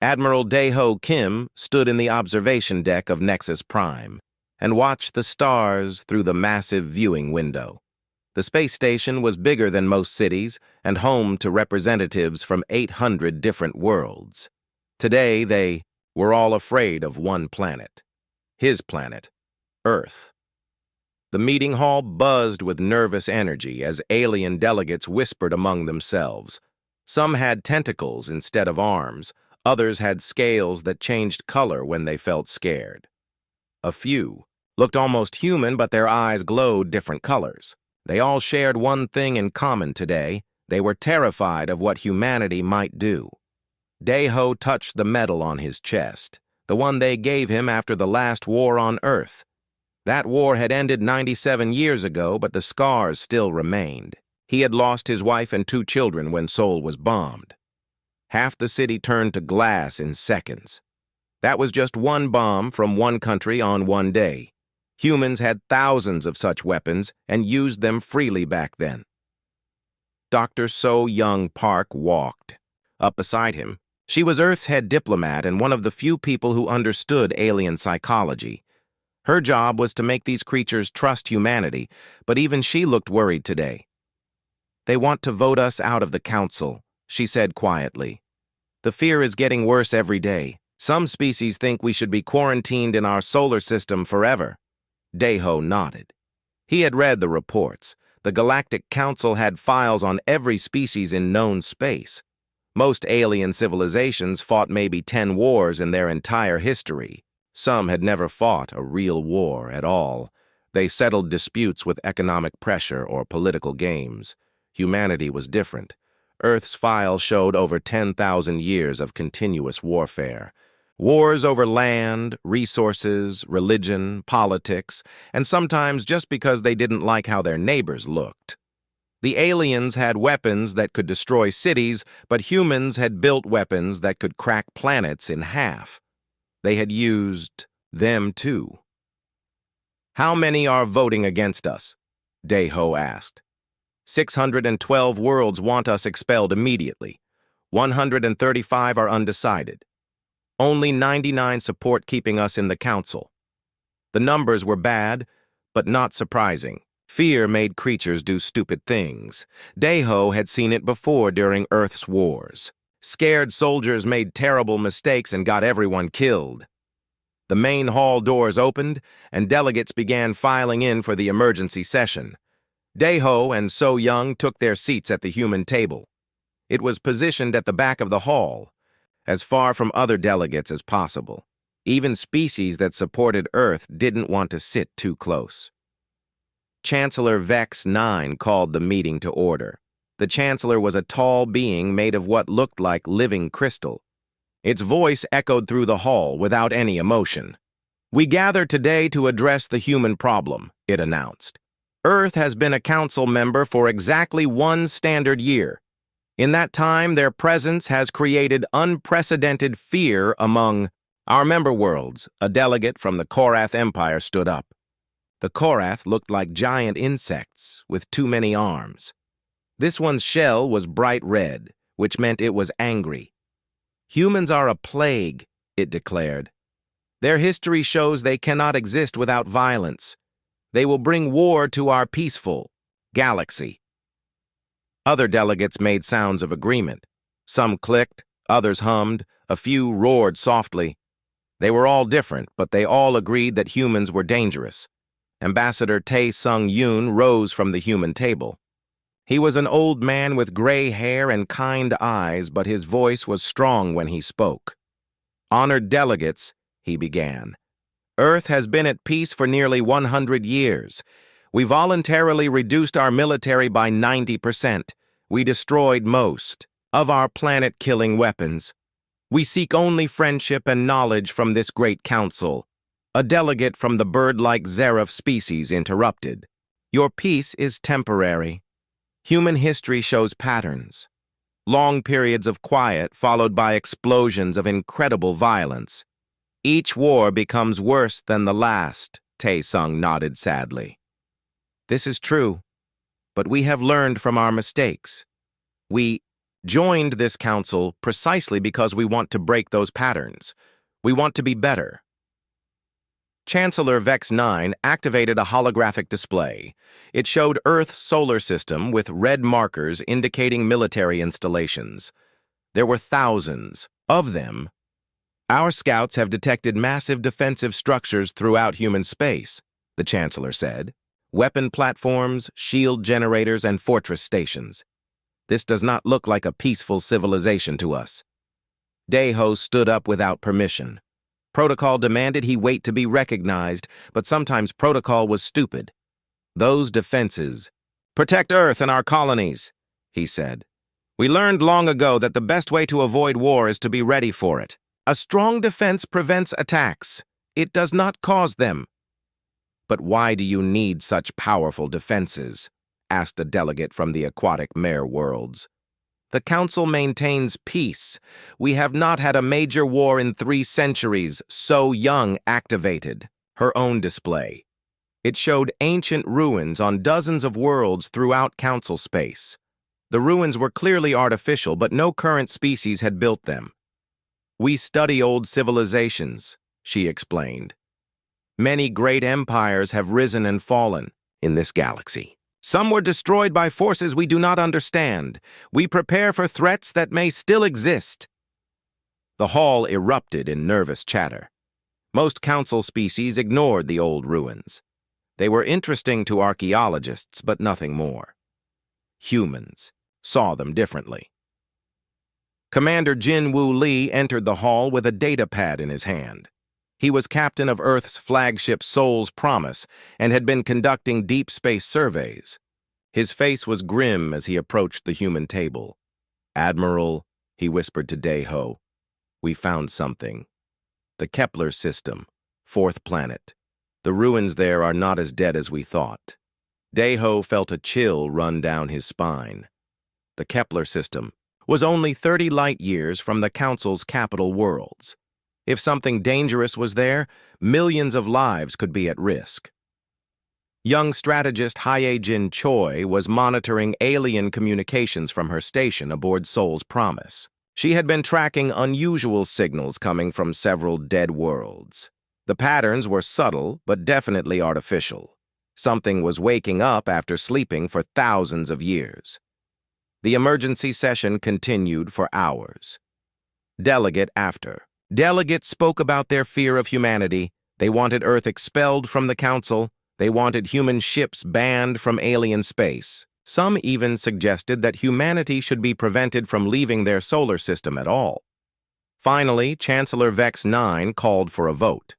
Admiral Dae-ho Kim stood in the observation deck of Nexus Prime and watched the stars through the massive viewing window. The space station was bigger than most cities and home to representatives from 800 different worlds. Today, they were all afraid of one planet. His planet, Earth. The meeting hall buzzed with nervous energy as alien delegates whispered among themselves. Some had tentacles instead of arms. Others had scales that changed color when they felt scared. A few looked almost human, but their eyes glowed different colors. They all shared one thing in common today. They were terrified of what humanity might do. Dae-ho touched the medal on his chest, the one they gave him after the last war on Earth. That war had ended 97 years ago, but the scars still remained. He had lost his wife and 2 children when Seoul was bombed. Half the city turned to glass in seconds. That was just one bomb from one country on one day. Humans had thousands of such weapons and used them freely back then. Dr. So-Young Park walked. Up beside him, she was Earth's head diplomat and one of the few people who understood alien psychology. Her job was to make these creatures trust humanity, but even she looked worried today. "They want to vote us out of the council," she said quietly. "The fear is getting worse every day. Some species think we should be quarantined in our solar system forever." Dae-ho nodded. He had read the reports. The Galactic Council had files on every species in known space. Most alien civilizations fought maybe 10 wars in their entire history. Some had never fought a real war at all. They settled disputes with economic pressure or political games. Humanity was different. Earth's file showed over 10,000 years of continuous warfare. Wars over land, resources, religion, politics, and sometimes just because they didn't like how their neighbors looked. The aliens had weapons that could destroy cities, but humans had built weapons that could crack planets in half. They had used them too. "How many are voting against us?" Dae-ho asked. 612 worlds want us expelled immediately. 135 are undecided. Only 99 support keeping us in the council. The numbers were bad, but not surprising. Fear made creatures do stupid things. Dae-ho had seen it before during Earth's wars. Scared soldiers made terrible mistakes and got everyone killed. The main hall doors opened, and delegates began filing in for the emergency session. Dae-ho and So-Young took their seats at the human table. It was positioned at the back of the hall, as far from other delegates as possible. Even species that supported Earth didn't want to sit too close. Chancellor Vex 9 called the meeting to order. The Chancellor was a tall being made of what looked like living crystal. Its voice echoed through the hall without any emotion. "We gather today to address the human problem," it announced. "Earth has been a council member for exactly 1 standard year. In that time, their presence has created unprecedented fear among our member worlds." A delegate from the Korath Empire stood up. The Korath looked like giant insects with too many arms. This one's shell was bright red, which meant it was angry. "Humans are a plague," it declared. "Their history shows they cannot exist without violence. They will bring war to our peaceful galaxy." Other delegates made sounds of agreement. Some clicked, others hummed, a few roared softly. They were all different, but they all agreed that humans were dangerous. Ambassador Tae-Sung-yoon rose from the human table. He was an old man with gray hair and kind eyes, but his voice was strong when he spoke. "Honored delegates," he began. "Earth has been at peace for nearly 100 years. We voluntarily reduced our military by 90%. We destroyed most of our planet-killing weapons. We seek only friendship and knowledge from this great council." A delegate from the bird-like Xerif species interrupted. "Your peace is temporary. Human history shows patterns. Long periods of quiet followed by explosions of incredible violence. Each war becomes worse than the last," Tae-Sung nodded sadly. "This is true, but we have learned from our mistakes. We joined this council precisely because we want to break those patterns. We want to be better. Chancellor Vex 9 activated a holographic display. It showed Earth's solar system with red markers indicating military installations. There were thousands of them. Our scouts have detected massive defensive structures throughout human space, the Chancellor said. Weapon platforms, shield generators, and fortress stations. This does not look like a peaceful civilization to us. Deho stood up without permission. Protocol demanded he wait to be recognized, but sometimes protocol was stupid. Those defenses. Protect Earth and our colonies, he said. We learned long ago that the best way to avoid war is to be ready for it. A strong defense prevents attacks. It does not cause them. But why do you need such powerful defenses? Asked a delegate from the aquatic mare worlds. The Council maintains peace. We have not had a major war in 3 centuries. So Young activated her own display. It showed ancient ruins on dozens of worlds throughout Council space. The ruins were clearly artificial, but no current species had built them. We study old civilizations, she explained. Many great empires have risen and fallen in this galaxy. Some were destroyed by forces we do not understand. We prepare for threats that may still exist. The hall erupted in nervous chatter. Most council species ignored the old ruins. They were interesting to archaeologists, but nothing more. Humans saw them differently. Commander Jin Woo Lee entered the hall with a data pad in his hand. He was captain of Earth's flagship Soul's Promise and had been conducting deep space surveys. His face was grim as he approached the human table. Admiral, he whispered to Deho, we found something. The Kepler system, 4th planet. The ruins there are not as dead as we thought. Deho felt a chill run down his spine. The Kepler system was only 30 light-years from the Council's capital worlds. If something dangerous was there, millions of lives could be at risk. Young strategist Hye-Jin Choi was monitoring alien communications from her station aboard Soul's Promise. She had been tracking unusual signals coming from several dead worlds. The patterns were subtle, but definitely artificial. Something was waking up after sleeping for thousands of years. The emergency session continued for hours. Delegate after. Delegates spoke about their fear of humanity. They wanted Earth expelled from the Council. They wanted human ships banned from alien space. Some even suggested that humanity should be prevented from leaving their solar system at all. Finally, Chancellor Vex 9 called for a vote.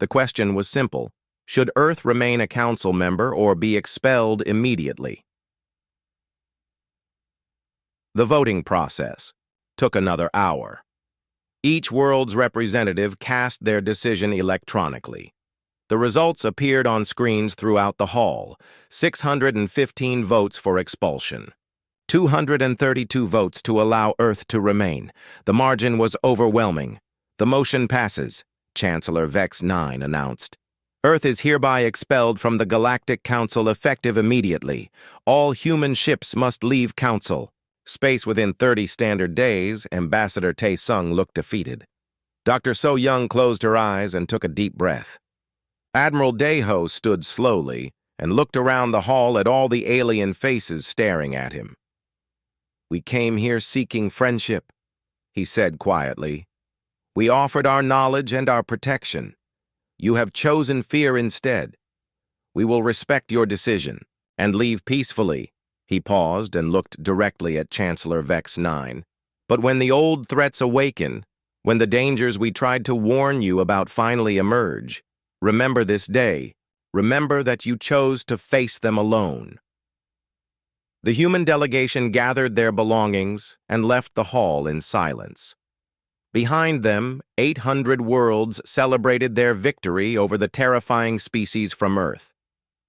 The question was simple. Should Earth remain a Council member or be expelled immediately? The voting process took another hour. Each world's representative cast their decision electronically. The results appeared on screens throughout the hall. 615 votes for expulsion. 232 votes to allow Earth to remain. The margin was overwhelming. The motion passes, Chancellor Vex 9 announced. Earth is hereby expelled from the Galactic Council effective immediately. All human ships must leave Council. Space within 30 standard days, Ambassador Tae-sung looked defeated. Dr. So-young closed her eyes and took a deep breath. Admiral Deho stood slowly and looked around the hall at all the alien faces staring at him. We came here seeking friendship, he said quietly. We offered our knowledge and our protection. You have chosen fear instead. We will respect your decision and leave peacefully. He paused and looked directly at Chancellor Vex 9. But when the old threats awaken, when the dangers we tried to warn you about finally emerge, remember this day. Remember that you chose to face them alone. The human delegation gathered their belongings and left the hall in silence. Behind them, 800 worlds celebrated their victory over the terrifying species from Earth.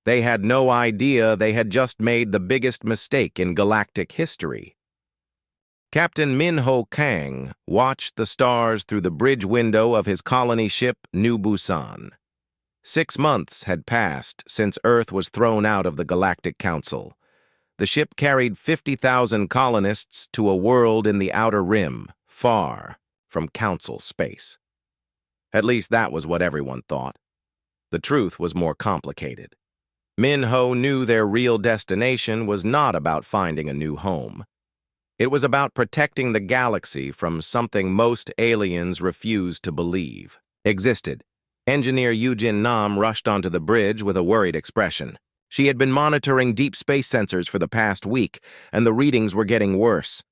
They had no idea they had just made the biggest mistake in galactic history. Captain Min-ho Kang watched the stars through the bridge window of his colony ship New Busan. 6 months had passed since Earth was thrown out of the Galactic Council. The ship carried 50,000 colonists to a world in the Outer Rim, far from Council space. At least that was what everyone thought. The truth was more complicated. Min-Ho knew their real destination was not about finding a new home. It was about protecting the galaxy from something most aliens refused to believe existed. Engineer Yujin Nam rushed onto the bridge with a worried expression. She had been monitoring deep space sensors for the past week, and the readings were getting worse.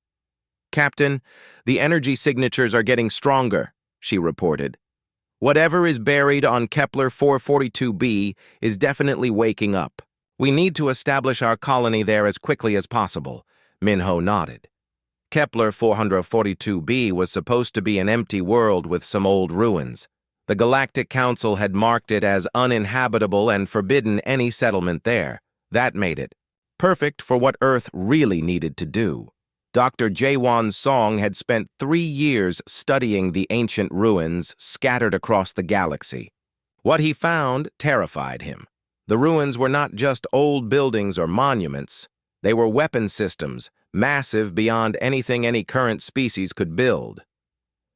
"Captain, the energy signatures are getting stronger," she reported. "Whatever is buried on Kepler 442b is definitely waking up. We need to establish our colony there as quickly as possible." Min-Ho nodded. Kepler 442b was supposed to be an empty world with some old ruins. The Galactic Council had marked it as uninhabitable and forbidden any settlement there. That made it perfect for what Earth really needed to do. Dr. Jaewon Song had spent 3 years studying the ancient ruins scattered across the galaxy. What he found terrified him. The ruins were not just old buildings or monuments. They were weapon systems, massive beyond anything any current species could build.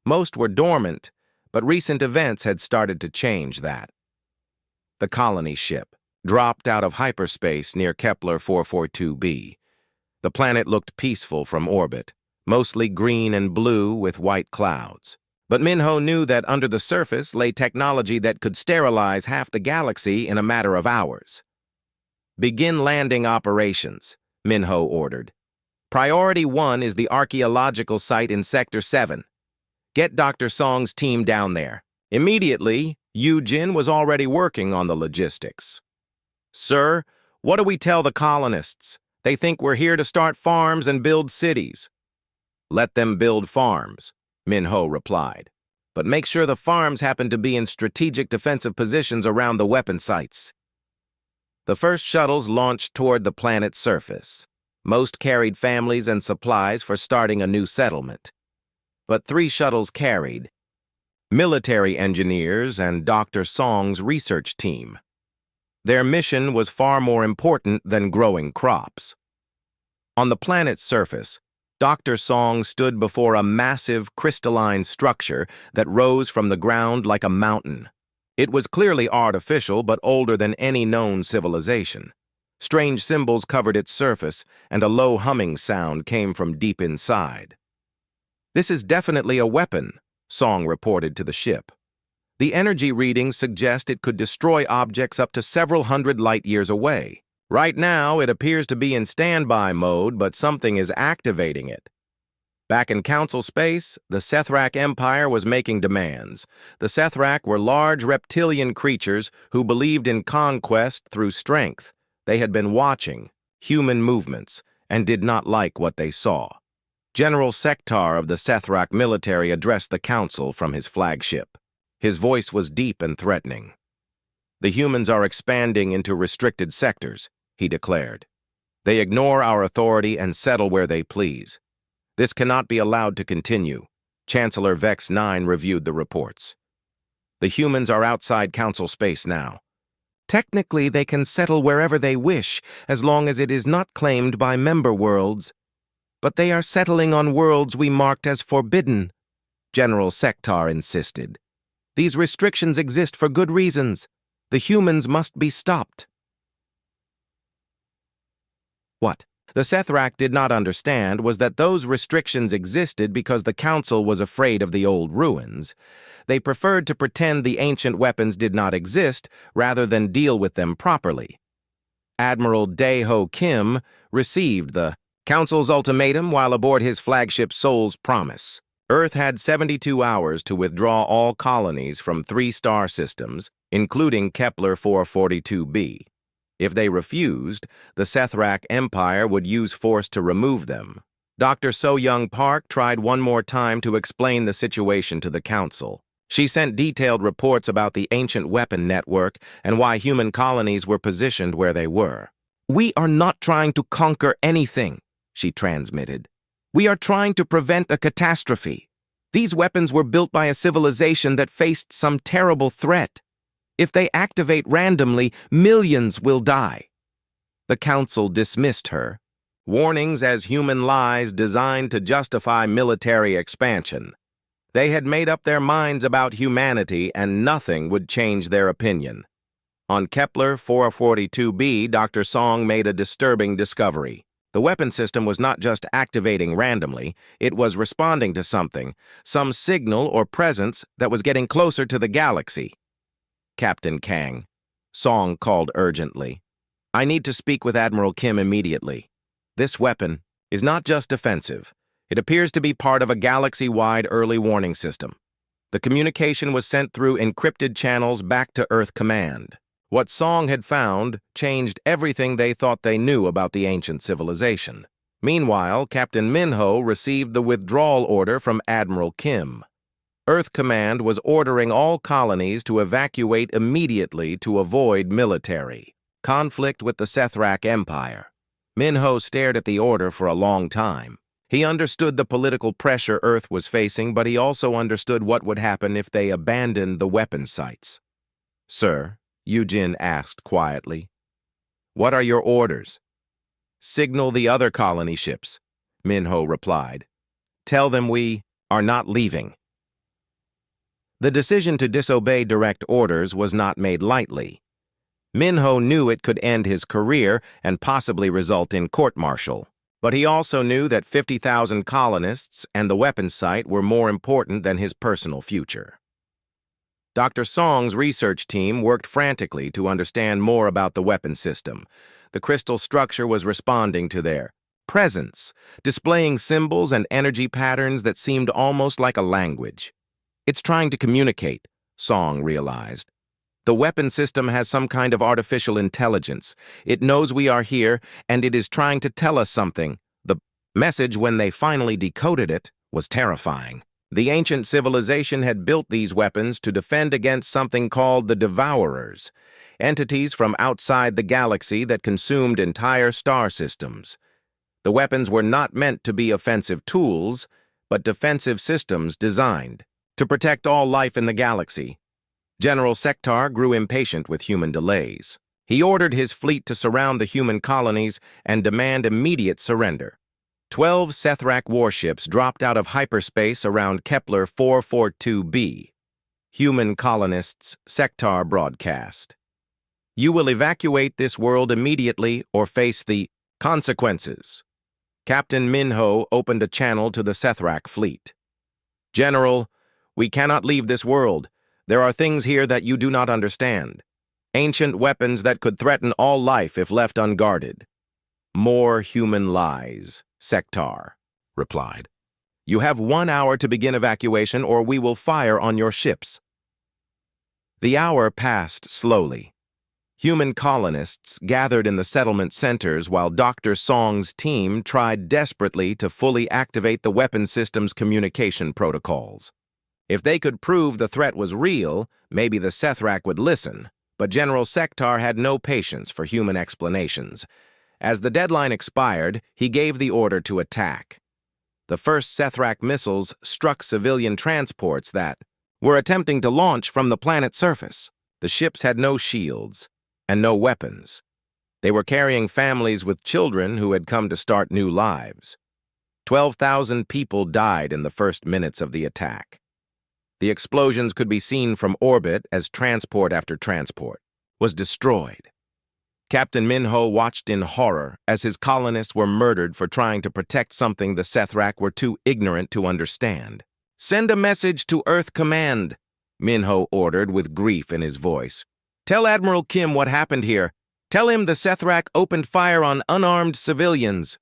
Most were dormant, but recent events had started to change that. The colony ship dropped out of hyperspace near Kepler 442b. The planet looked peaceful from orbit, mostly green and blue with white clouds. But Min-Ho knew that under the surface lay technology that could sterilize half the galaxy in a matter of hours. "Begin landing operations," Min-Ho ordered. "Priority 1 is the archaeological site in Sector 7. Get Dr. Song's team down there." Immediately, Yujin was already working on the logistics. "Sir, what do we tell the colonists? They think we're here to start farms and build cities." "Let them build farms," Min-Ho replied. "But make sure the farms happen to be in strategic defensive positions around the weapon sites." The first shuttles launched toward the planet's surface. Most carried families and supplies for starting a new settlement. But 3 shuttles carried military engineers and Dr. Song's research team. Their mission was far more important than growing crops. On the planet's surface, Dr. Song stood before a massive crystalline structure that rose from the ground like a mountain. It was clearly artificial but older than any known civilization. Strange symbols covered its surface, and a low humming sound came from deep inside. "This is definitely a weapon," Song reported to the ship. "The energy readings suggest it could destroy objects up to several hundred light-years away. Right now, it appears to be in standby mode, but something is activating it." Back in Council space, the Sethrak Empire was making demands. The Sethrak were large reptilian creatures who believed in conquest through strength. They had been watching human movements and did not like what they saw. General Sektar of the Sethrak military addressed the council from his flagship. His voice was deep and threatening. "The humans are expanding into restricted sectors," he declared. "They ignore our authority and settle where they please. This cannot be allowed to continue." Chancellor Vex 9 reviewed the reports. "The humans are outside council space now. Technically, they can settle wherever they wish, as long as it is not claimed by member worlds. But they are settling on worlds we marked as forbidden," General Sektar insisted. "These restrictions exist for good reasons. The humans must be stopped." What the Sethrak did not understand was that those restrictions existed because the Council was afraid of the old ruins. They preferred to pretend the ancient weapons did not exist rather than deal with them properly. Admiral Dae-Ho Kim received the Council's ultimatum while aboard his flagship Soul's Promise. Earth had 72 hours to withdraw all colonies from 3 star systems, including Kepler 442b. If they refused, the Sethrak Empire would use force to remove them. Dr. So-Young Park tried one more time to explain the situation to the Council. She sent detailed reports about the ancient weapon network and why human colonies were positioned where they were. "We are not trying to conquer anything," she transmitted. "We are trying to prevent a catastrophe. These weapons were built by a civilization that faced some terrible threat. If they activate randomly, millions will die." The Council dismissed her, warnings as human lies designed to justify military expansion. They had made up their minds about humanity, and nothing would change their opinion. On Kepler 442b, Dr. Song made a disturbing discovery. The weapon system was not just activating randomly, it was responding to something, some signal or presence that was getting closer to the galaxy. "Captain Kang," Song called urgently. "I need to speak with Admiral Kim immediately. This weapon is not just defensive. It appears to be part of a galaxy-wide early warning system. The communication was sent through encrypted channels back to Earth Command. What Song had found changed everything they thought they knew about the ancient civilization. Meanwhile, Captain Minho received the withdrawal order from Admiral Kim. Earth Command was ordering all colonies to evacuate immediately to avoid military conflict with the Sethrak Empire. Minho stared at the order for a long time. He understood the political pressure Earth was facing, but he also understood what would happen if they abandoned the weapon sites. "Sir," Yujin asked quietly, "what are your orders?" "Signal the other colony ships," Minho replied. "Tell them we are not leaving." The decision to disobey direct orders was not made lightly. Minho knew it could end his career and possibly result in court-martial. But he also knew that 50,000 colonists and the weapons site were more important than his personal future. Dr. Song's research team worked frantically to understand more about the weapon system. The crystal structure was responding to their presence, displaying symbols and energy patterns that seemed almost like a language. "It's trying to communicate," Song realized. "The weapon system has some kind of artificial intelligence. It knows we are here, and it is trying to tell us something." The message, when they finally decoded it, was terrifying. The ancient civilization had built these weapons to defend against something called the Devourers, entities from outside the galaxy that consumed entire star systems. The weapons were not meant to be offensive tools, but defensive systems designed to protect all life in the galaxy. General Sektar grew impatient with human delays. He ordered his fleet to surround the human colonies and demand immediate surrender. 12 Sethrak warships dropped out of hyperspace around Kepler 442b. Human colonists, Sektar broadcast. "You will evacuate this world immediately or face the consequences." Captain Minho opened a channel to the Sethrak fleet. "General, we cannot leave this world. There are things here that you do not understand. Ancient weapons that could threaten all life if left unguarded." "More human lies," Sektar replied. "You have 1 hour to begin evacuation, or we will fire on your ships." The hour passed slowly. Human colonists gathered in the settlement centers while Dr. Song's team tried desperately to fully activate the weapon system's communication protocols. If they could prove the threat was real, maybe the Sethrak would listen, but General Sektar had no patience for human explanations. As the deadline expired, he gave the order to attack. The first Sethrak missiles struck civilian transports that were attempting to launch from the planet's surface. The ships had no shields and no weapons. They were carrying families with children who had come to start new lives. 12,000 people died in the first minutes of the attack. The explosions could be seen from orbit as transport after transport was destroyed. Captain Minho watched in horror as his colonists were murdered for trying to protect something the Sethrak were too ignorant to understand. "Send a message to Earth Command," Minho ordered with grief in his voice. "Tell Admiral Kim what happened here. Tell him the Sethrak opened fire on unarmed civilians."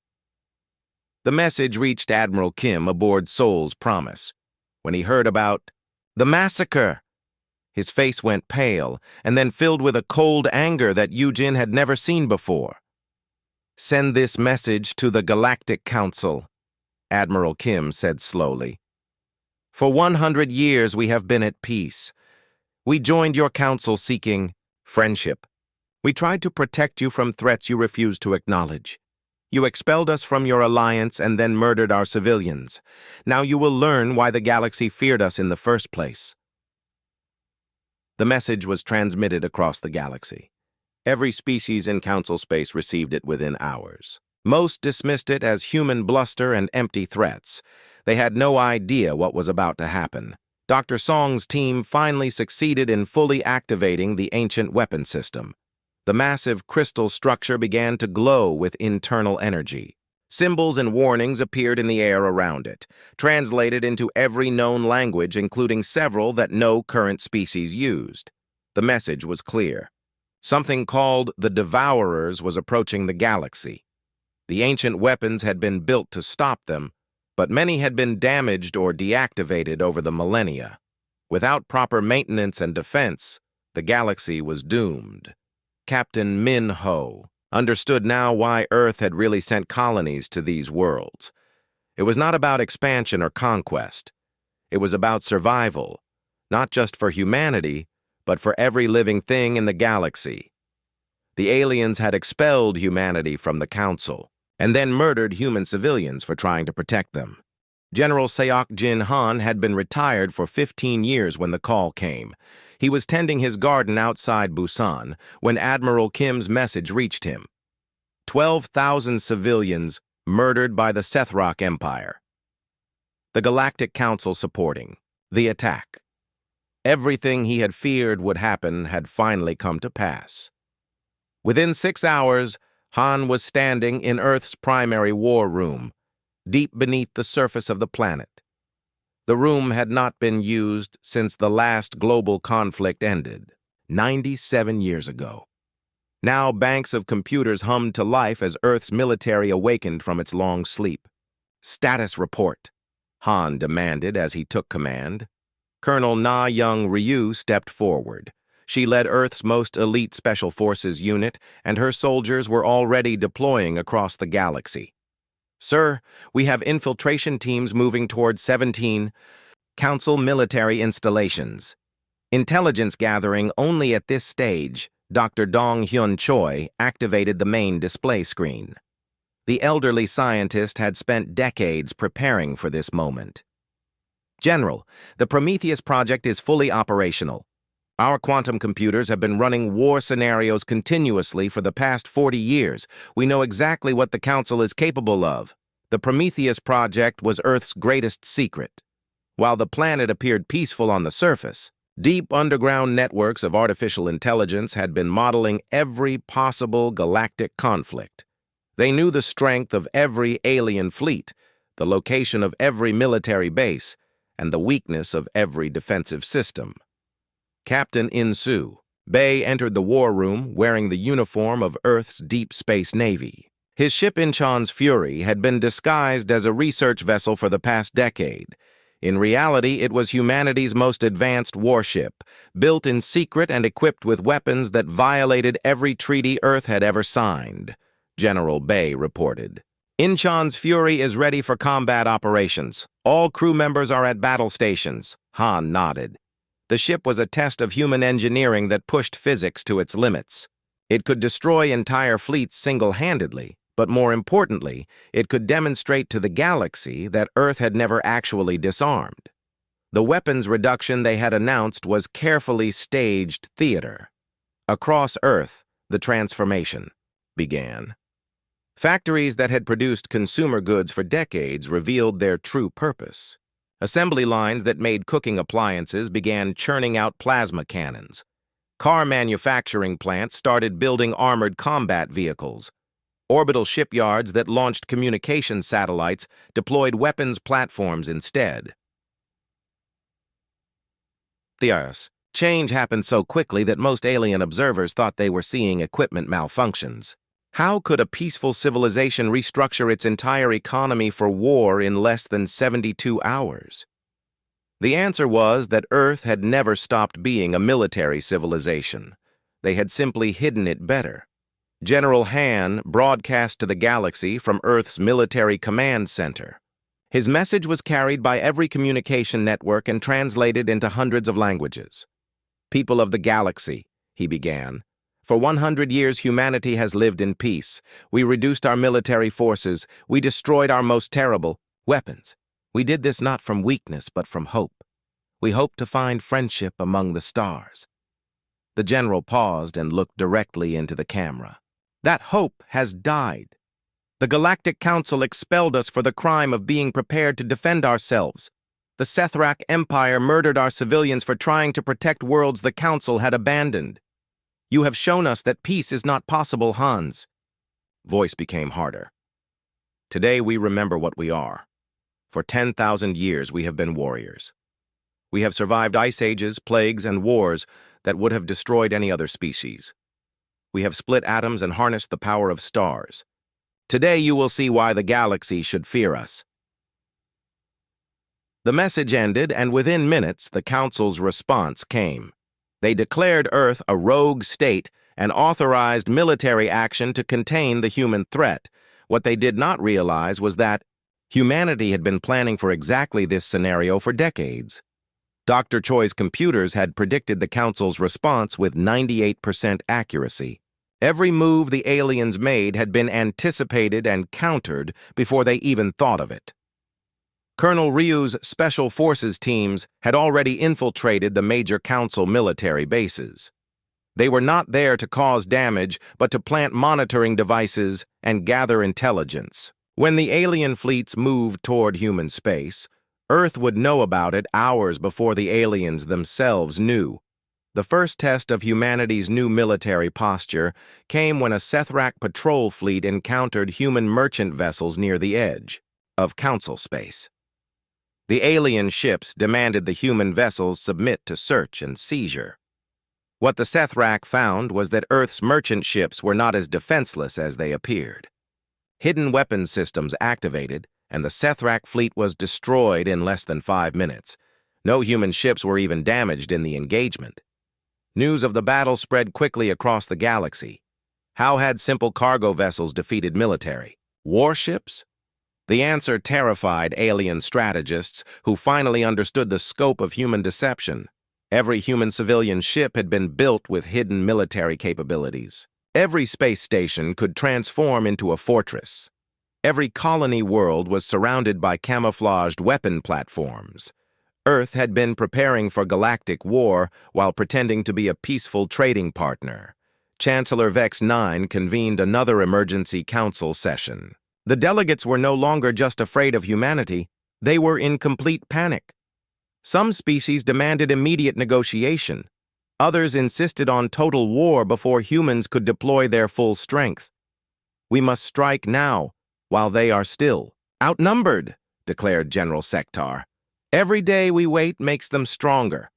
The message reached Admiral Kim aboard Sol's Promise. When he heard about the massacre, his face went pale and then filled with a cold anger that Yujin had never seen before. "Send this message to the Galactic Council," Admiral Kim said slowly. "For 100 years we have been at peace. We joined your council seeking friendship. We tried to protect you from threats you refused to acknowledge. You expelled us from your alliance and then murdered our civilians. Now you will learn why the galaxy feared us in the first place." The message was transmitted across the galaxy. Every species in council space received it within hours. Most dismissed it as human bluster and empty threats. They had no idea what was about to happen. Dr. Song's team finally succeeded in fully activating the ancient weapon system. The massive crystal structure began to glow with internal energy. Symbols and warnings appeared in the air around it, translated into every known language, including several that no current species used. The message was clear. Something called the Devourers was approaching the galaxy. The ancient weapons had been built to stop them, but many had been damaged or deactivated over the millennia. Without proper maintenance and defense, the galaxy was doomed. Captain Min Ho understood now why Earth had really sent colonies to these worlds. It was not about expansion or conquest. It was about survival, not just for humanity, but for every living thing in the galaxy. The aliens had expelled humanity from the Council, and then murdered human civilians for trying to protect them. General Seok Jin Han had been retired for 15 years when the call came. He was tending his garden outside Busan when Admiral Kim's message reached him. 12,000 civilians murdered by the Sethrock Empire. The Galactic Council supporting the attack. Everything he had feared would happen had finally come to pass. Within 6 hours, Han was standing in Earth's primary war room, deep beneath the surface of the planet. The room had not been used since the last global conflict ended, 97 years ago. Now banks of computers hummed to life as Earth's military awakened from its long sleep. "Status report," Han demanded as he took command. Colonel Na Young Ryu stepped forward. She led Earth's most elite Special Forces unit, and her soldiers were already deploying across the galaxy. "Sir, we have infiltration teams moving toward 17 Council military installations. Intelligence gathering only at this stage." Dr. Dong Hyun Choi activated the main display screen. The elderly scientist had spent decades preparing for this moment. "General, the Prometheus project is fully operational. Our quantum computers have been running war scenarios continuously for the past 40 years. We know exactly what the Council is capable of. The Prometheus project was Earth's greatest secret. While the planet appeared peaceful on the surface, deep underground networks of artificial intelligence had been modeling every possible galactic conflict. They knew the strength of every alien fleet, the location of every military base, and the weakness of every defensive system. Captain In-Soo Bay entered the war room wearing the uniform of Earth's Deep Space Navy. His ship Incheon's Fury had been disguised as a research vessel for the past decade. In reality, it was humanity's most advanced warship, built in secret and equipped with weapons that violated every treaty Earth had ever signed, General Bay reported. "Incheon's Fury is ready for combat operations. All crew members are at battle stations," Han nodded. The ship was a test of human engineering that pushed physics to its limits. It could destroy entire fleets single-handedly, but more importantly, it could demonstrate to the galaxy that Earth had never actually disarmed. The weapons reduction they had announced was carefully staged theater. Across Earth, the transformation began. Factories that had produced consumer goods for decades revealed their true purpose. Assembly lines that made cooking appliances began churning out plasma cannons. Car manufacturing plants started building armored combat vehicles. Orbital shipyards that launched communication satellites deployed weapons platforms instead. Change happened so quickly that most alien observers thought they were seeing equipment malfunctions. How could a peaceful civilization restructure its entire economy for war in less than 72 hours? The answer was that Earth had never stopped being a military civilization. They had simply hidden it better. General Han broadcast to the galaxy from Earth's military command center. His message was carried by every communication network and translated into hundreds of languages. "People of the galaxy," he began. "For 100 years, humanity has lived in peace. We reduced our military forces. We destroyed our most terrible weapons. We did this not from weakness, but from hope. We hoped to find friendship among the stars." The general paused and looked directly into the camera. "That hope has died. The Galactic Council expelled us for the crime of being prepared to defend ourselves. The Sethrak Empire murdered our civilians for trying to protect worlds the Council had abandoned. You have shown us that peace is not possible, Hans. Voice became harder. Today we remember what we are. For 10,000 years we have been warriors. We have survived ice ages, plagues, and wars that would have destroyed any other species. We have split atoms and harnessed the power of stars. Today you will see why the galaxy should fear us. The message ended, and within minutes the Council's response came. They declared Earth a rogue state and authorized military action to contain the human threat. What they did not realize was that humanity had been planning for exactly this scenario for decades. Dr. Choi's computers had predicted the Council's response with 98% accuracy. Every move the aliens made had been anticipated and countered before they even thought of it. Colonel Ryu's Special Forces teams had already infiltrated the major Council military bases. They were not there to cause damage, but to plant monitoring devices and gather intelligence. When the alien fleets moved toward human space, Earth would know about it hours before the aliens themselves knew. The first test of humanity's new military posture came when a Sethrak patrol fleet encountered human merchant vessels near the edge of Council space. The alien ships demanded the human vessels submit to search and seizure. What the Sethrak found was that Earth's merchant ships were not as defenseless as they appeared. Hidden weapons systems activated, and the Sethrak fleet was destroyed in less than 5 minutes. No human ships were even damaged in the engagement. News of the battle spread quickly across the galaxy. How had simple cargo vessels defeated military? Warships? The answer terrified alien strategists who finally understood the scope of human deception. Every human civilian ship had been built with hidden military capabilities. Every space station could transform into a fortress. Every colony world was surrounded by camouflaged weapon platforms. Earth had been preparing for galactic war while pretending to be a peaceful trading partner. Chancellor Vex 9 convened another emergency council session. The delegates were no longer just afraid of humanity, they were in complete panic. Some species demanded immediate negotiation. Others insisted on total war before humans could deploy their full strength. We must strike now, while they are still outnumbered, declared General Sektar. Every day we wait makes them stronger.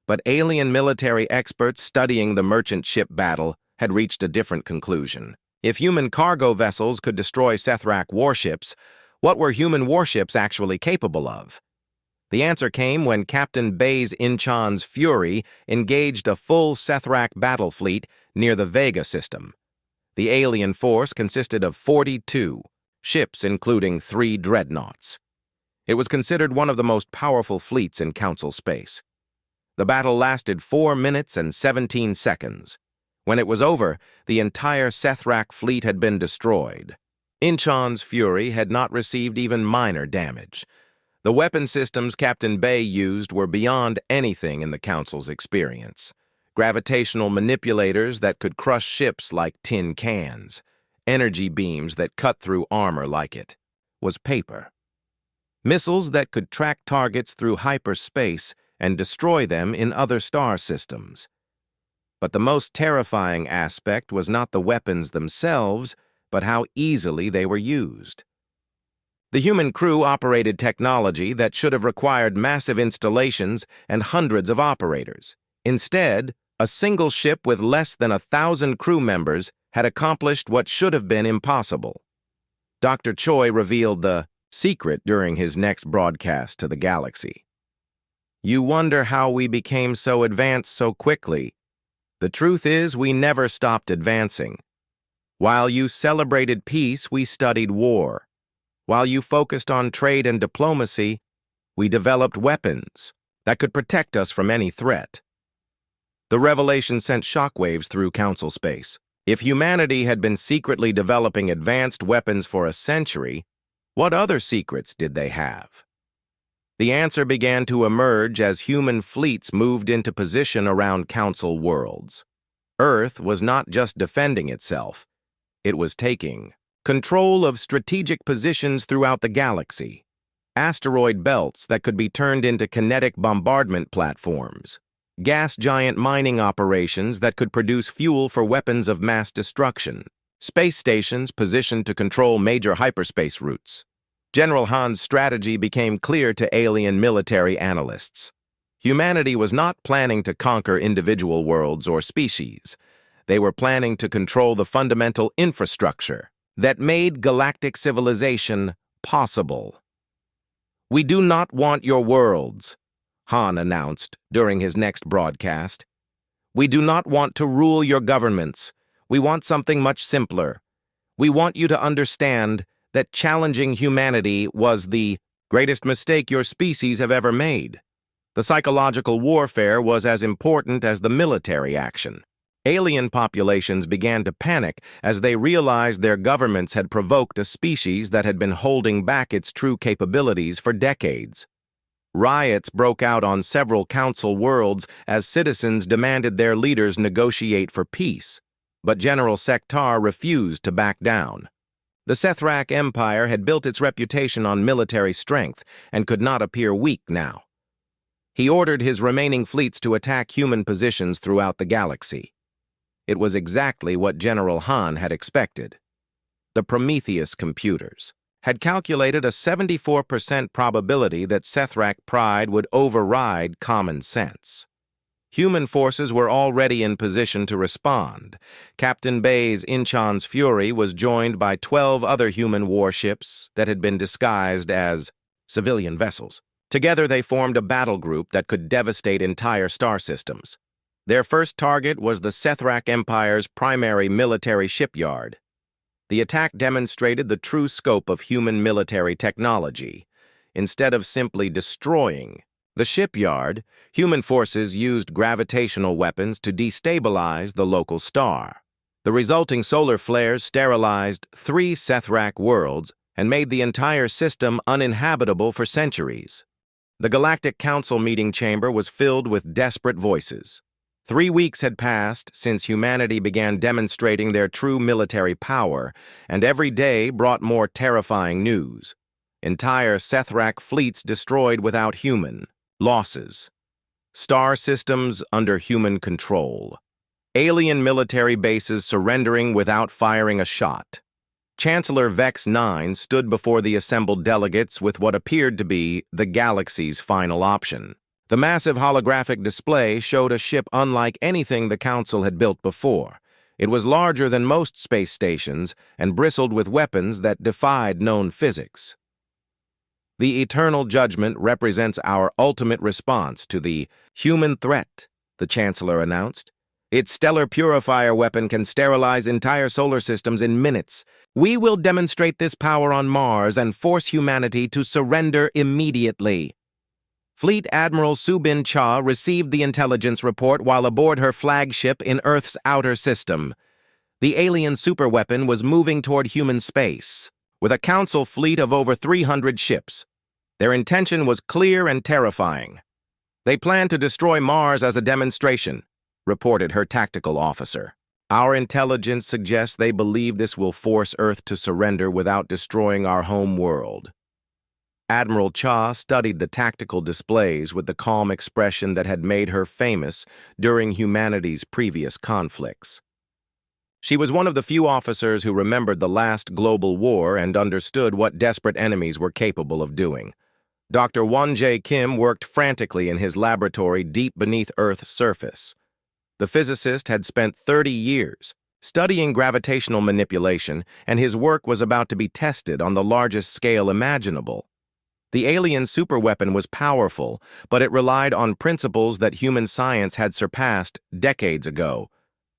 But alien military experts studying the merchant ship battle had reached a different conclusion. If human cargo vessels could destroy Sethrak warships, what were human warships actually capable of? The answer came when Captain Baze Inchan's Fury engaged a full Sethrak battle fleet near the Vega system. The alien force consisted of 42 ships, including 3 dreadnoughts. It was considered one of the most powerful fleets in Council space. The battle lasted 4 minutes and 17 seconds. When it was over, the entire Sethrak fleet had been destroyed. Inchan's Fury had not received even minor damage. The weapon systems Captain Bay used were beyond anything in the Council's experience. Gravitational manipulators that could crush ships like tin cans. Energy beams that cut through armor like it was paper. Missiles that could track targets through hyperspace and destroy them in other star systems. But the most terrifying aspect was not the weapons themselves, but how easily they were used. The human crew operated technology that should have required massive installations and hundreds of operators. Instead, a single ship with less than 1,000 crew members had accomplished what should have been impossible. Dr. Choi revealed the secret during his next broadcast to the galaxy. You wonder how we became so advanced so quickly. The truth is, we never stopped advancing. While you celebrated peace, we studied war. While you focused on trade and diplomacy, we developed weapons that could protect us from any threat. The revelation sent shockwaves through Council space. If humanity had been secretly developing advanced weapons for a century, what other secrets did they have? The answer began to emerge as human fleets moved into position around Council worlds. Earth was not just defending itself, it was taking control of strategic positions throughout the galaxy, asteroid belts that could be turned into kinetic bombardment platforms, gas giant mining operations that could produce fuel for weapons of mass destruction, space stations positioned to control major hyperspace routes. General Han's strategy became clear to alien military analysts. Humanity was not planning to conquer individual worlds or species. They were planning to control the fundamental infrastructure that made galactic civilization possible. "We do not want your worlds," Han announced during his next broadcast. "We do not want to rule your governments. We want something much simpler. We want you to understand that challenging humanity was the greatest mistake your species have ever made. The psychological warfare was as important as the military action. Alien populations began to panic as they realized their governments had provoked a species that had been holding back its true capabilities for decades. Riots broke out on several council worlds as citizens demanded their leaders negotiate for peace, but General Sektar refused to back down. The Sethrak Empire had built its reputation on military strength and could not appear weak now. He ordered his remaining fleets to attack human positions throughout the galaxy. It was exactly what General Han had expected. The Prometheus computers had calculated a 74% probability that Sethrak pride would override common sense. Human forces were already in position to respond. Captain Bay's Inchan's Fury was joined by 12 other human warships that had been disguised as civilian vessels. Together they formed a battle group that could devastate entire star systems. Their first target was the Sethrak Empire's primary military shipyard. The attack demonstrated the true scope of human military technology. Instead of simply destroying the shipyard, human forces used gravitational weapons to destabilize the local star. The resulting solar flares sterilized 3 Sethrak worlds and made the entire system uninhabitable for centuries. The Galactic Council meeting chamber was filled with desperate voices. 3 weeks had passed since humanity began demonstrating their true military power, and every day brought more terrifying news. Entire Sethrak fleets destroyed without human losses. Star systems under human control. Alien military bases surrendering without firing a shot. Chancellor Vex 9 stood before the assembled delegates with what appeared to be the galaxy's final option. The massive holographic display showed a ship unlike anything the Council had built before. It was larger than most space stations and bristled with weapons that defied known physics. "The Eternal Judgment represents our ultimate response to the human threat," the Chancellor announced. "Its stellar purifier weapon can sterilize entire solar systems in minutes. We will demonstrate this power on Mars and force humanity to surrender immediately." Fleet Admiral Subin Cha received the intelligence report while aboard her flagship in Earth's outer system. The alien superweapon was moving toward human space, with a Council fleet of over 300 ships. Their intention was clear and terrifying. "They plan to destroy Mars as a demonstration," reported her tactical officer. "Our intelligence suggests they believe this will force Earth to surrender without destroying our home world." Admiral Cha studied the tactical displays with the calm expression that had made her famous during humanity's previous conflicts. She was one of the few officers who remembered the last global war and understood what desperate enemies were capable of doing. Dr. Won-Jae Kim worked frantically in his laboratory deep beneath Earth's surface. The physicist had spent 30 years studying gravitational manipulation, and his work was about to be tested on the largest scale imaginable. The alien superweapon was powerful, but it relied on principles that human science had surpassed decades ago.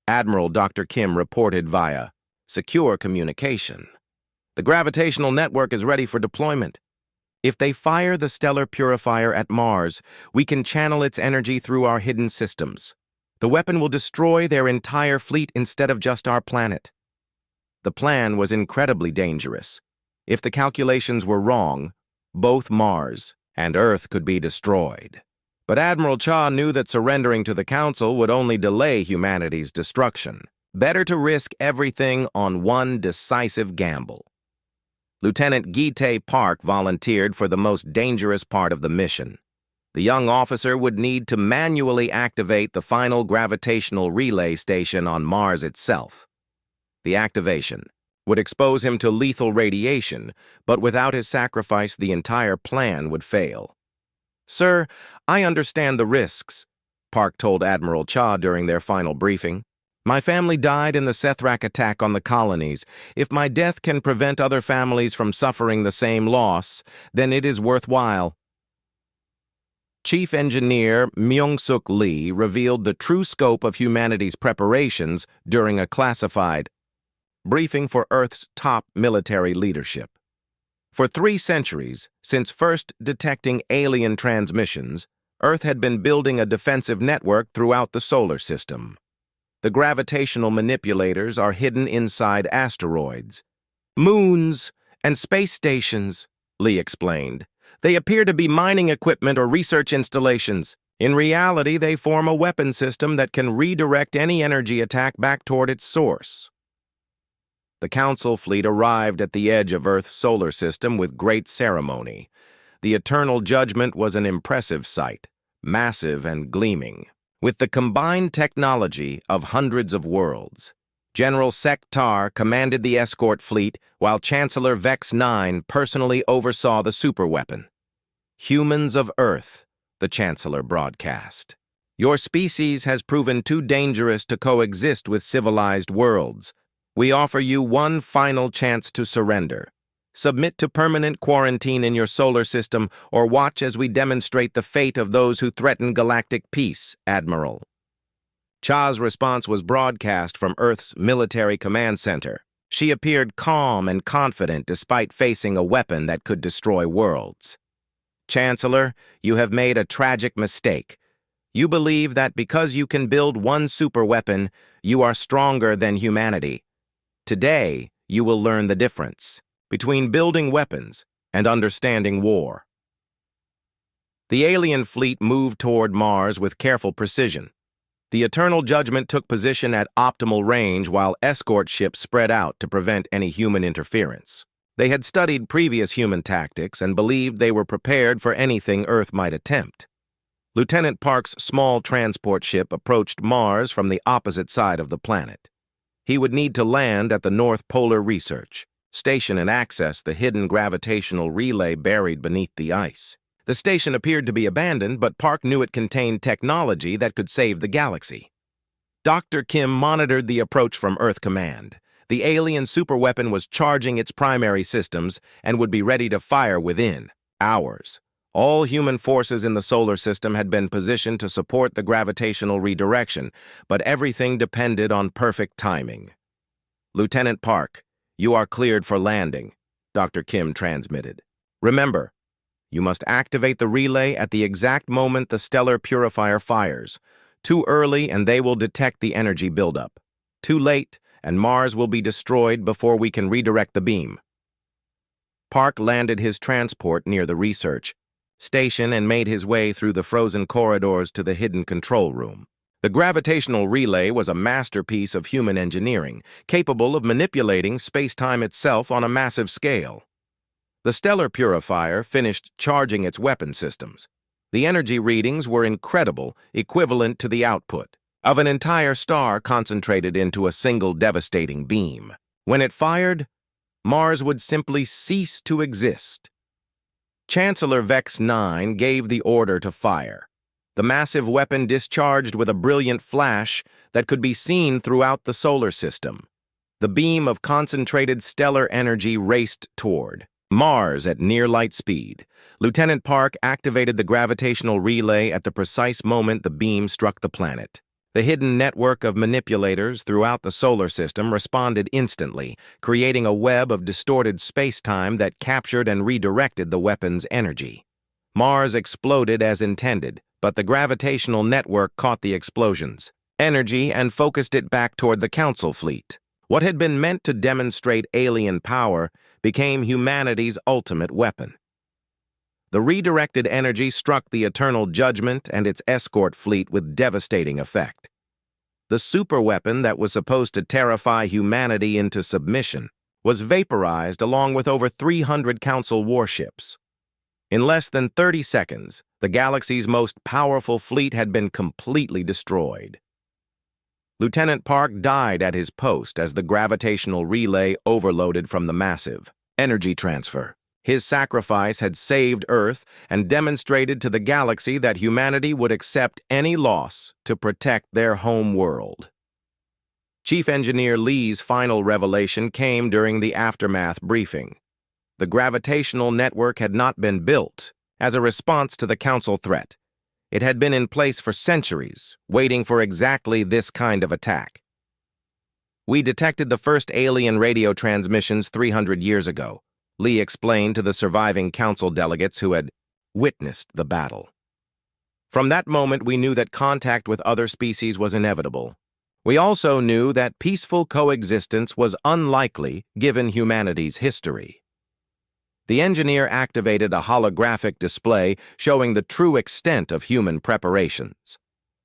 Admiral Dr. Kim reported via secure communication. "The gravitational network is ready for deployment. If they fire the stellar purifier at Mars, we can channel its energy through our hidden systems. The weapon will destroy their entire fleet instead of just our planet." The plan was incredibly dangerous. If the calculations were wrong, both Mars and Earth could be destroyed. But Admiral Cha knew that surrendering to the Council would only delay humanity's destruction. Better to risk everything on one decisive gamble. Lieutenant Gite Park volunteered for the most dangerous part of the mission. The young officer would need to manually activate the final gravitational relay station on Mars itself. The activation would expose him to lethal radiation, but without his sacrifice, the entire plan would fail. "Sir, I understand the risks," Park told Admiral Cha during their final briefing. "My family died in the Sethrak attack on the colonies. If my death can prevent other families from suffering the same loss, then it is worthwhile." Chief Engineer Myung-Suk Lee revealed the true scope of humanity's preparations during a classified briefing for Earth's top military leadership. For 3 centuries, since first detecting alien transmissions, Earth had been building a defensive network throughout the solar system. The gravitational manipulators are hidden inside asteroids, moons, and space stations, Lee explained. They appear to be mining equipment or research installations. In reality, they form a weapon system that can redirect any energy attack back toward its source. The Council fleet arrived at the edge of Earth's solar system with great ceremony. The Eternal Judgment was an impressive sight, massive and gleaming. With the combined technology of hundreds of worlds, General Sektar commanded the escort fleet, while Chancellor Vex 9 personally oversaw the superweapon. "Humans of Earth," the Chancellor broadcast. "Your species has proven too dangerous to coexist with civilized worlds. We offer you one final chance to surrender. Submit to permanent quarantine in your solar system or watch as we demonstrate the fate of those who threaten galactic peace, Admiral." Cha's response was broadcast from Earth's military command center. She appeared calm and confident despite facing a weapon that could destroy worlds. "Chancellor, you have made a tragic mistake. You believe that because you can build one superweapon, you are stronger than humanity. Today, you will learn the difference between building weapons and understanding war." The alien fleet moved toward Mars with careful precision. The Eternal Judgment took position at optimal range while escort ships spread out to prevent any human interference. They had studied previous human tactics and believed they were prepared for anything Earth might attempt. Lieutenant Park's small transport ship approached Mars from the opposite side of the planet. He would need to land at the North Polar Research Station and access the hidden gravitational relay buried beneath the ice. The station appeared to be abandoned, but Park knew it contained technology that could save the galaxy. Dr. Kim monitored the approach from Earth Command. The alien superweapon was charging its primary systems and would be ready to fire within hours. All human forces in the solar system had been positioned to support the gravitational redirection, but everything depended on perfect timing. "Lieutenant Park, you are cleared for landing," Dr. Kim transmitted. "Remember, you must activate the relay at the exact moment the stellar purifier fires. Too early and they will detect the energy buildup. Too late and Mars will be destroyed before we can redirect the beam." Park landed his transport near the research station and made his way through the frozen corridors to the hidden control room. The gravitational relay was a masterpiece of human engineering, capable of manipulating space-time itself on a massive scale. The stellar purifier finished charging its weapon systems. The energy readings were incredible, equivalent to the output of an entire star concentrated into a single devastating beam. When it fired, Mars would simply cease to exist. Chancellor Vex 9 gave the order to fire. The massive weapon discharged with a brilliant flash that could be seen throughout the solar system. The beam of concentrated stellar energy raced toward Mars at near light speed. Lieutenant Park activated the gravitational relay at the precise moment the beam struck the planet. The hidden network of manipulators throughout the solar system responded instantly, creating a web of distorted space-time that captured and redirected the weapon's energy. Mars exploded as intended, but the gravitational network caught the explosion's energy and focused it back toward the Council fleet. What had been meant to demonstrate alien power became humanity's ultimate weapon. The redirected energy struck the Eternal Judgment and its escort fleet with devastating effect. The superweapon that was supposed to terrify humanity into submission was vaporized along with over 300 Council warships. In less than 30 seconds, the galaxy's most powerful fleet had been completely destroyed. Lieutenant Park died at his post as the gravitational relay overloaded from the massive energy transfer. His sacrifice had saved Earth and demonstrated to the galaxy that humanity would accept any loss to protect their home world. Chief Engineer Lee's final revelation came during the aftermath briefing. The gravitational network had not been built as a response to the Council threat. It had been in place for centuries, waiting for exactly this kind of attack. We detected the first alien radio transmissions 300 years ago, Lee explained to the surviving Council delegates who had witnessed the battle. From that moment, we knew that contact with other species was inevitable. We also knew that peaceful coexistence was unlikely given humanity's history. The engineer activated a holographic display showing the true extent of human preparations.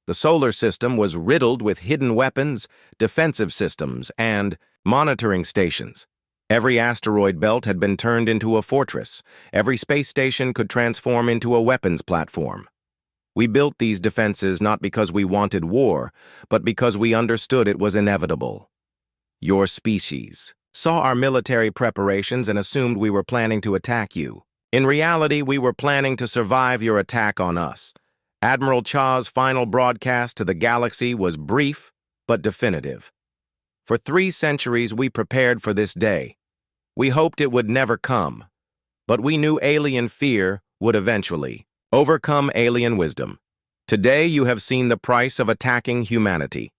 The solar system was riddled with hidden weapons, defensive systems, and monitoring stations. Every asteroid belt had been turned into a fortress. Every space station could transform into a weapons platform. We built these defenses not because we wanted war, but because we understood it was inevitable. Your species saw our military preparations and assumed we were planning to attack you. In reality, we were planning to survive your attack on us. Admiral Cha's final broadcast to the galaxy was brief but definitive. For 3 centuries, we prepared for this day. We hoped it would never come, but we knew alien fear would eventually overcome alien wisdom. Today, you have seen the price of attacking humanity.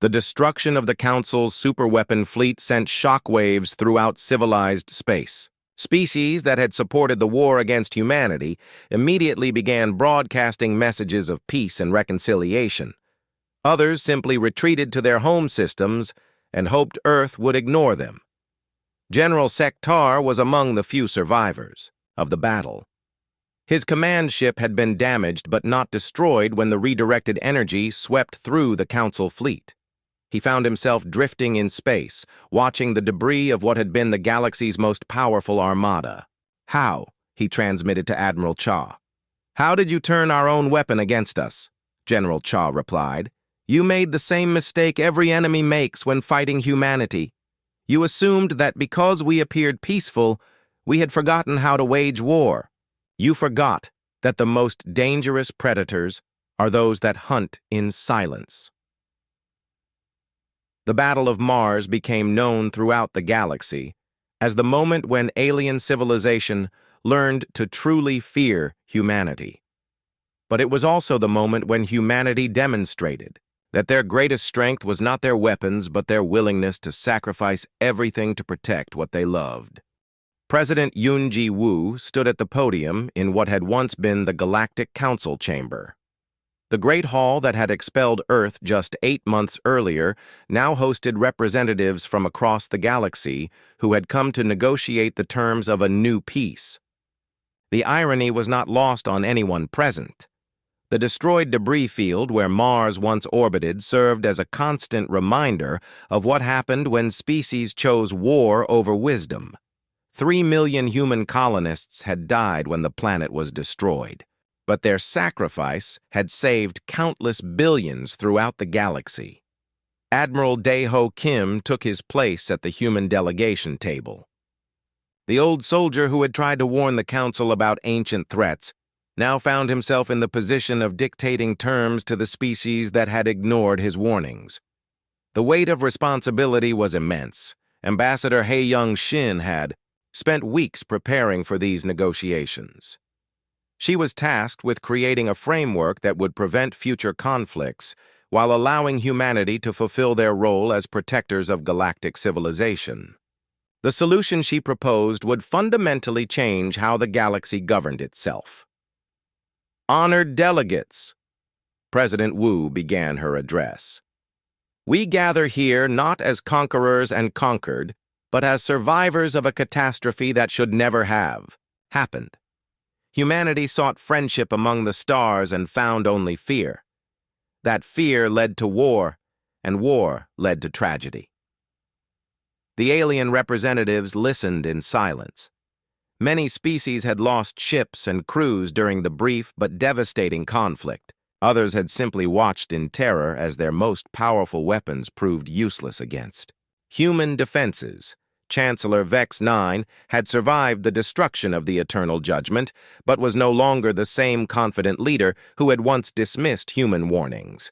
The destruction of the Council's superweapon fleet sent shockwaves throughout civilized space. Species that had supported the war against humanity immediately began broadcasting messages of peace and reconciliation. Others simply retreated to their home systems and hoped Earth would ignore them. General Sektar was among the few survivors of the battle. His command ship had been damaged but not destroyed when the redirected energy swept through the Council fleet. He found himself drifting in space, watching the debris of what had been the galaxy's most powerful armada. "How?" he transmitted to Admiral Cha. "How did you turn our own weapon against us?" General Cha replied. "You made the same mistake every enemy makes when fighting humanity. You assumed that because we appeared peaceful, we had forgotten how to wage war. You forgot that the most dangerous predators are those that hunt in silence." The Battle of Mars became known throughout the galaxy as the moment when alien civilization learned to truly fear humanity. But it was also the moment when humanity demonstrated that their greatest strength was not their weapons but their willingness to sacrifice everything to protect what they loved. President Yoon Ji-woo stood at the podium in what had once been the Galactic Council chamber. The Great Hall that had expelled Earth just 8 months earlier now hosted representatives from across the galaxy who had come to negotiate the terms of a new peace. The irony was not lost on anyone present. The destroyed debris field where Mars once orbited served as a constant reminder of what happened when species chose war over wisdom. 3 million human colonists had died when the planet was destroyed, but their sacrifice had saved countless billions throughout the galaxy. Admiral Dae-ho Kim took his place at the human delegation table. The old soldier who had tried to warn the Council about ancient threats now found himself in the position of dictating terms to the species that had ignored his warnings. The weight of responsibility was immense. Ambassador Hae-young Shin had spent weeks preparing for these negotiations. She was tasked with creating a framework that would prevent future conflicts while allowing humanity to fulfill their role as protectors of galactic civilization. The solution she proposed would fundamentally change how the galaxy governed itself. "Honored delegates," President Wu began her address. "We gather here not as conquerors and conquered, but as survivors of a catastrophe that should never have happened. Humanity sought friendship among the stars and found only fear. That fear led to war, and war led to tragedy. The alien representatives listened in silence. Many species had lost ships and crews during the brief but devastating conflict. Others had simply watched in terror as their most powerful weapons proved useless against human defenses. Chancellor Vex 9 had survived the destruction of the Eternal Judgment, but was no longer the same confident leader who had once dismissed human warnings.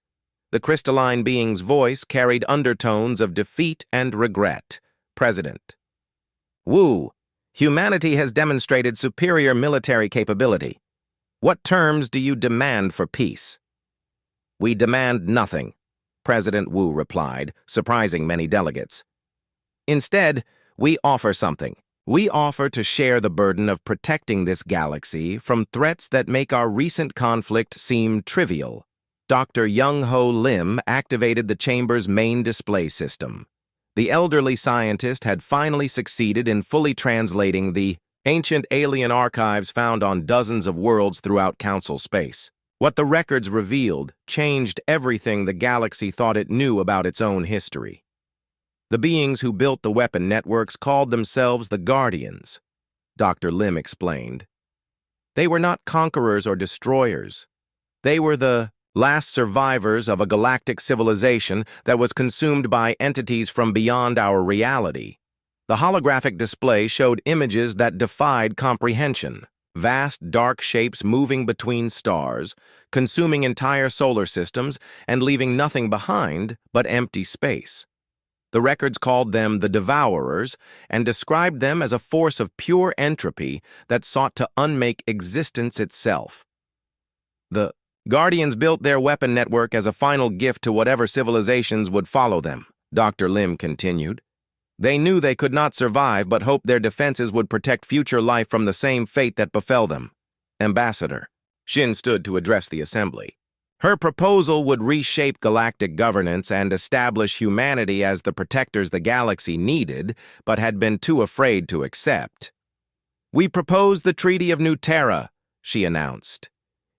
The crystalline being's voice carried undertones of defeat and regret. President: Wu, humanity has demonstrated superior military capability. What terms do you demand for peace? We demand nothing, President Wu replied, surprising many delegates. Instead, we offer something. We offer to share the burden of protecting this galaxy from threats that make our recent conflict seem trivial. Dr. Young-Ho Lim activated the chamber's main display system. The elderly scientist had finally succeeded in fully translating the ancient alien archives found on dozens of worlds throughout Council space. What the records revealed changed everything the galaxy thought it knew about its own history. The beings who built the weapon networks called themselves the Guardians, Dr. Lim explained. They were not conquerors or destroyers. They were the last survivors of a galactic civilization that was consumed by entities from beyond our reality. The holographic display showed images that defied comprehension. Vast, dark shapes moving between stars, consuming entire solar systems and leaving nothing behind but empty space. The records called them the Devourers and described them as a force of pure entropy that sought to unmake existence itself. The Guardians built their weapon network as a final gift to whatever civilizations would follow them, Dr. Lim continued. They knew they could not survive but hoped their defenses would protect future life from the same fate that befell them. Ambassador Shin stood to address the assembly. Her proposal would reshape galactic governance and establish humanity as the protectors the galaxy needed, but had been too afraid to accept. We propose the Treaty of New Terra, she announced.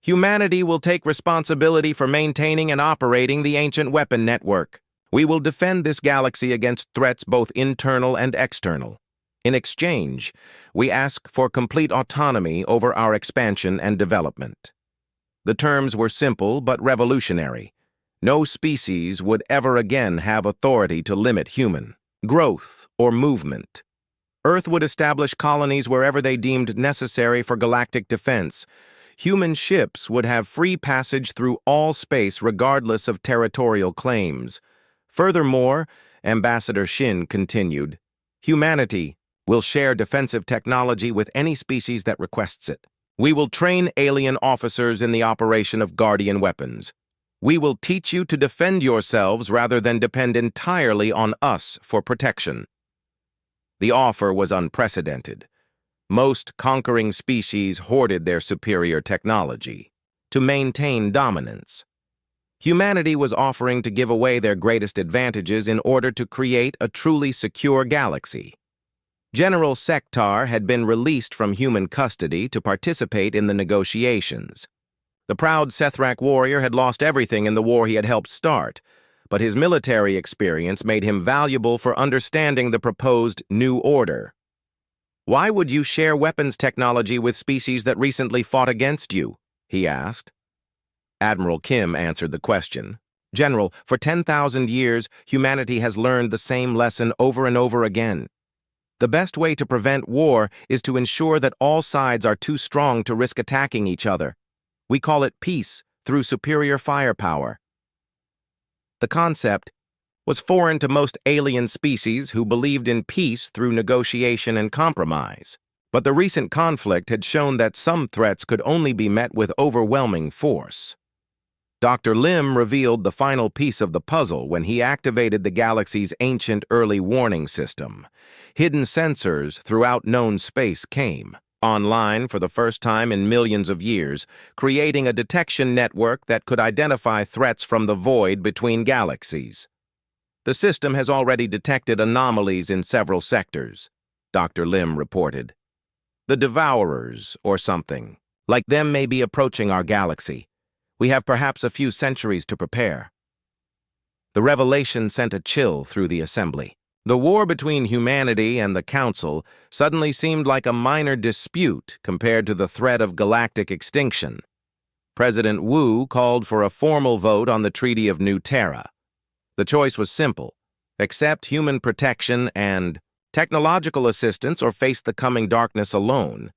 Humanity will take responsibility for maintaining and operating the ancient weapon network. We will defend this galaxy against threats both internal and external. In exchange, we ask for complete autonomy over our expansion and development. The terms were simple but revolutionary. No species would ever again have authority to limit human growth or movement. Earth would establish colonies wherever they deemed necessary for galactic defense. Human ships would have free passage through all space regardless of territorial claims. Furthermore, Ambassador Shin continued, humanity will share defensive technology with any species that requests it. We will train alien officers in the operation of Guardian weapons. We will teach you to defend yourselves rather than depend entirely on us for protection. The offer was unprecedented. Most conquering species hoarded their superior technology to maintain dominance. Humanity was offering to give away their greatest advantages in order to create a truly secure galaxy. General Sektar had been released from human custody to participate in the negotiations. The proud Sethrak warrior had lost everything in the war he had helped start, but his military experience made him valuable for understanding the proposed new order. Why would you share weapons technology with species that recently fought against you? He asked. Admiral Kim answered the question. General, for 10,000 years, humanity has learned the same lesson over and over again. The best way to prevent war is to ensure that all sides are too strong to risk attacking each other. We call it peace through superior firepower. The concept was foreign to most alien species who believed in peace through negotiation and compromise. But the recent conflict had shown that some threats could only be met with overwhelming force. Dr. Lim revealed the final piece of the puzzle when he activated the galaxy's ancient early warning system. Hidden sensors throughout known space came online for the first time in millions of years, creating a detection network that could identify threats from the void between galaxies. The system has already detected anomalies in several sectors, Dr. Lim reported. The Devourers, or something, like them may be approaching our galaxy. We have perhaps a few centuries to prepare. The revelation sent a chill through the assembly. The war between humanity and the Council suddenly seemed like a minor dispute compared to the threat of galactic extinction. President Wu called for a formal vote on the Treaty of New Terra. The choice was simple: accept human protection and technological assistance or face the coming darkness alone.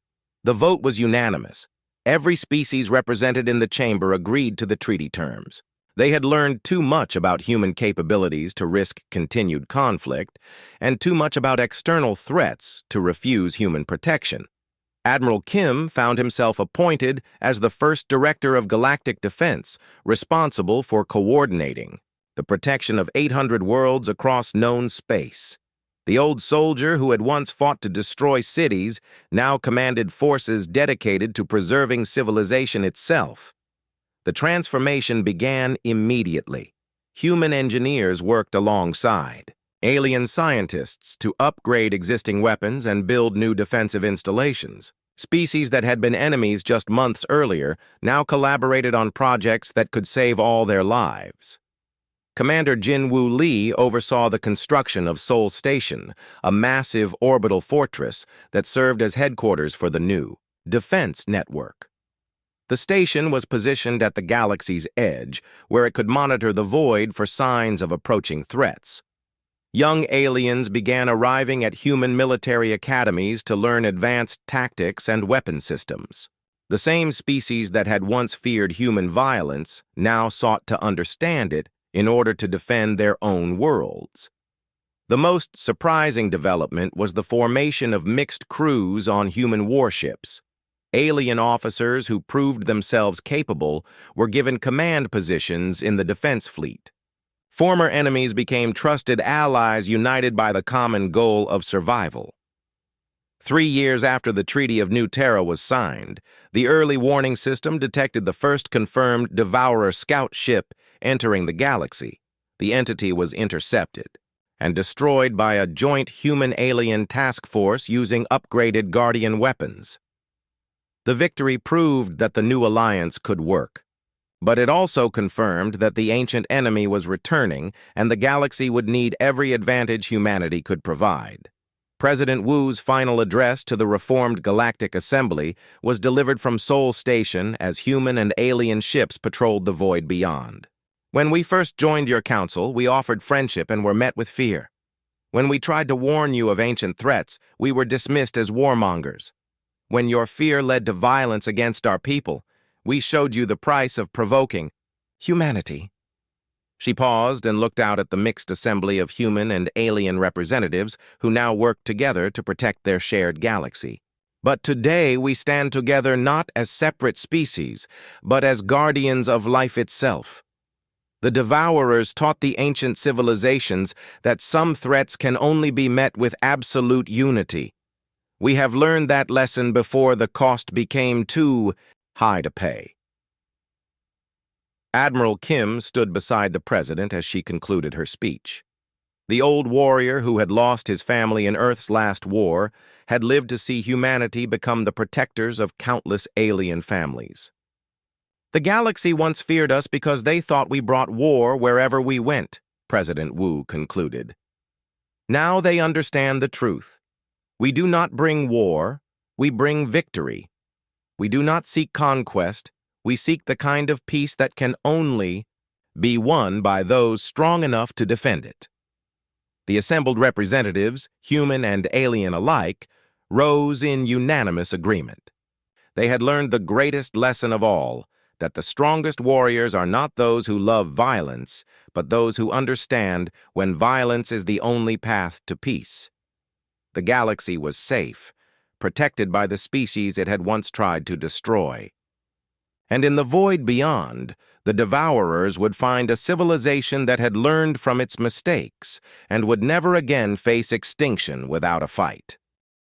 The vote was unanimous. Every species represented in the chamber agreed to the treaty terms. They had learned too much about human capabilities to risk continued conflict, and too much about external threats to refuse human protection. Admiral Kim found himself appointed as the first director of Galactic Defense, responsible for coordinating the protection of 800 worlds across known space. The old soldier who had once fought to destroy cities now commanded forces dedicated to preserving civilization itself. The transformation began immediately. Human engineers worked alongside alien scientists to upgrade existing weapons and build new defensive installations. Species that had been enemies just months earlier now collaborated on projects that could save all their lives. Commander Jinwoo Lee oversaw the construction of Seoul Station, a massive orbital fortress that served as headquarters for the new defense network. The station was positioned at the galaxy's edge, where it could monitor the void for signs of approaching threats. Young aliens began arriving at human military academies to learn advanced tactics and weapon systems. The same species that had once feared human violence now sought to understand it in order to defend their own worlds. The most surprising development was the formation of mixed crews on human warships. Alien officers who proved themselves capable were given command positions in the defense fleet. Former enemies became trusted allies united by the common goal of survival. 3 years after the Treaty of New Terra was signed, the early warning system detected the first confirmed Devourer scout ship entering the galaxy. The entity was intercepted and destroyed by a joint human-alien task force using upgraded Guardian weapons. The victory proved that the new alliance could work, but it also confirmed that the ancient enemy was returning and the galaxy would need every advantage humanity could provide. President Wu's final address to the reformed Galactic Assembly was delivered from Seoul Station as human and alien ships patrolled the void beyond. When we first joined your council, we offered friendship and were met with fear. When we tried to warn you of ancient threats, we were dismissed as warmongers. When your fear led to violence against our people, we showed you the price of provoking humanity. She paused and looked out at the mixed assembly of human and alien representatives who now worked together to protect their shared galaxy. But today we stand together not as separate species, but as guardians of life itself. The Devourers taught the ancient civilizations that some threats can only be met with absolute unity. We have learned that lesson before the cost became too high to pay. Admiral Kim stood beside the president as she concluded her speech. The old warrior who had lost his family in Earth's last war had lived to see humanity become the protectors of countless alien families. The galaxy once feared us because they thought we brought war wherever we went, President Wu concluded. Now they understand the truth. We do not bring war, we bring victory. We do not seek conquest, we seek the kind of peace that can only be won by those strong enough to defend it. The assembled representatives, human and alien alike, rose in unanimous agreement. They had learned the greatest lesson of all, that the strongest warriors are not those who love violence, but those who understand when violence is the only path to peace. The galaxy was safe, protected by the species it had once tried to destroy. And in the void beyond, the Devourers would find a civilization that had learned from its mistakes and would never again face extinction without a fight.